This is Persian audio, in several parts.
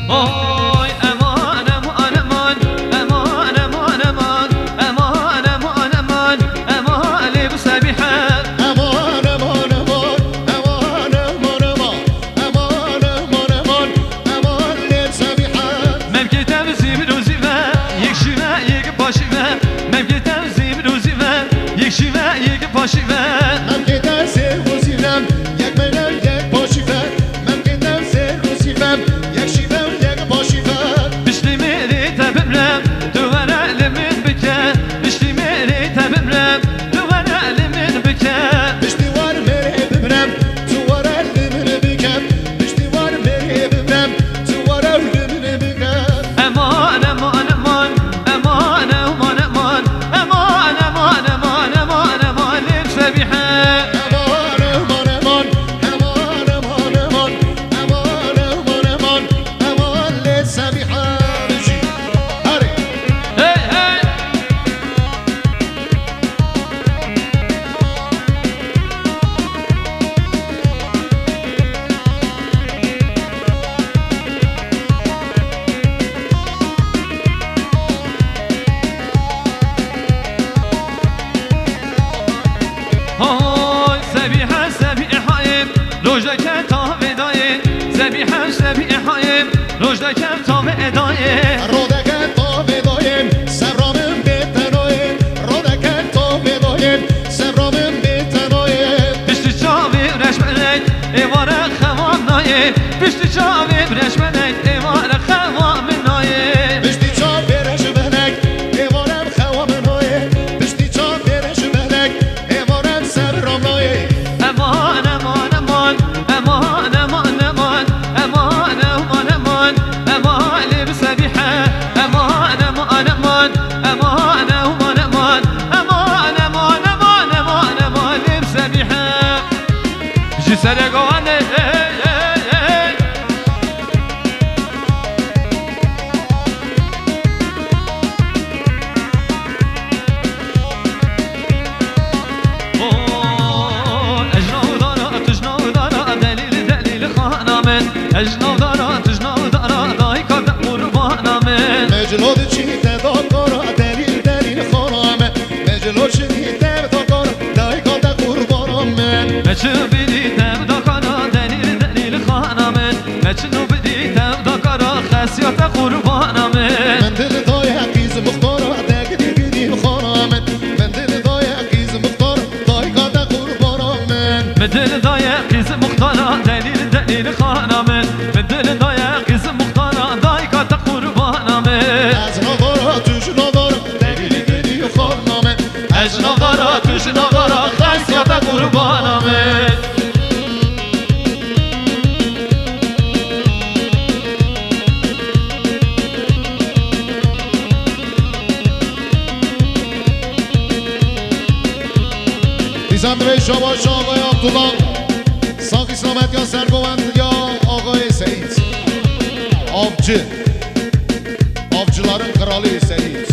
وای امان امان امان امان امان امان امان امان امان امان بسبيحة امان امان امان امان امان امان امان امان امان امان للسبيحة ممكتم زيبر وزيبا يكشفا يكباشفا ممكتم زيبر وزيبا يكشفا يكباشفا ممكن تنسي وزيرم یک ملل یک پاشیفم ممکن تنسي وزيرم یک شیفم یک پاشیفم بشتي ميري تبمرم دوارا لمن بكا بشتي ميري تبمرم دوارا لمن بكا پشتیوار مری ببرم تواره لمن بکم پشتیوار مری ببرم تواره لمن بکم امان امان امان امان امان امان امان امان امان امان امان بسبيحة امان امان امان امان امان امان امان امان امان امان للسبيحة بشي هاري هي هي هاي سبيحة سبيحة روجك تاوداي سبيحة سبيحة روجك تاوداي رودکن تا بدایم سرامم بتنایم رودکن تا بدایم سرامم بتنایم بشتی چاوی رشمنک ایواره خوام نایه بشتی چاوی رشمنک ایواره خوام نایه پشتی چا برش بنک ایوانم خوام نایه پشتی چا برش بنک ایوانم سرام نایه امان امان امان امان امان امان امان امان امان امان بسبيحة امان امان امان امان امان امان امان امان امان امان امان بسبيحة جي سرقواني اجنو دارا تجنو دارا دای کات قربانا من مجلود چیته دکارا دلیل دلیل خانم مجلود چیته دکارا دای کات قربانم من مچو بدیتم دکارا دلیل دلیل خانا من مچنو بدیتم دکارا خاصیت قربانا من من دل دای حقیز مختارا دگی دیدیم خانم من دل دای حقیز مختارا دای کات قربانم من بدل دای قیز مختارا دلیل دلیل خانا من بدل دای قیز مختارا دای کات قربانا من از نوارا توش نوارا دگی دیدیم خانم اجنو دارا تجنو دارا خاصیت قربانا من دیزندره شما آقای عبدالله ساقی سلامت یا سرگوند یا آقای سعید avcı avcıların kralı Seyit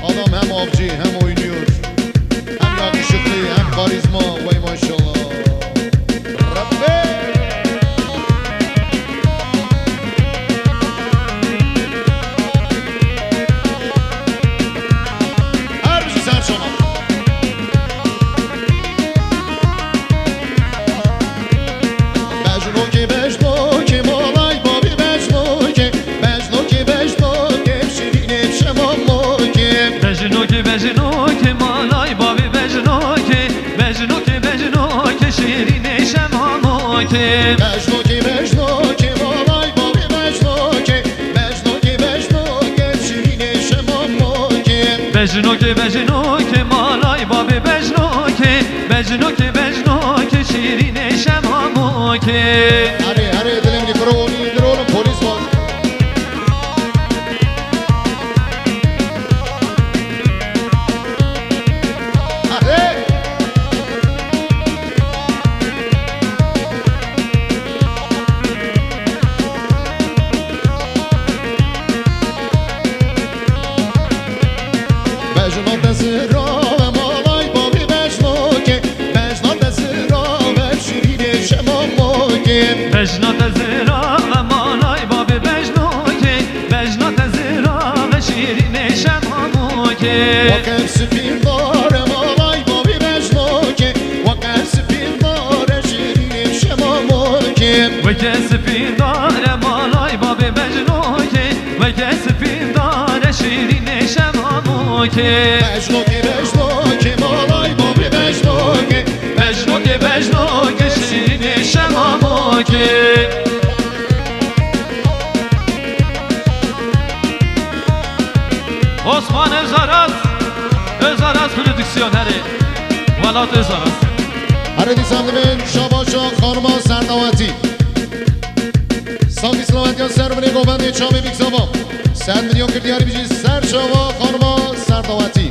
adam hem avcı hem oynuyor hem yakışıklı hem karizma vay maşallah Rabbi her bizi sen şana Mecnun ki Mecnun ki malay babi Mecnun ki Mecnun ki Mecnun ki şirin şemammo ki Mecnun ki Mecnun ki malay babi Mecnun ki Mecnun ki Mecnun ki şirin şemamo ki Mecnun ki Mecnun ki malay babi Mecnun ki Mecnun ki Mecnun ki şirin şemammo ki Mecnun ki Mecnun ki malay babi Mecnun ki Mecnun ki Mecnun ki şirin şemamo ki Hadi dilim mikrofonu indir oğlum polis var Hadi Mecnun da zira ve malay babi Mecnun ki Mecnun da zira ve şirin şemammo ki وقت سپیر دارم آقای بابی بجنوکه وقت سپیر داره شیرین شما که و کسی پیر داره مالای باب مجنون که و کسی پیر داره شیرین شمامو که بجنوکه مالای بابی بجنوکه مجنون که شیرین شمامو که Osman Özaraz prodüksiyoneri Valat Özaraz هر دیسم من شاباشا خانما سرداواتی ساقی سلامتی سر بنی گوبنده چامه بیکسابا 100 میلیون کردی هری بیجی سر شوا خانما سرداواتی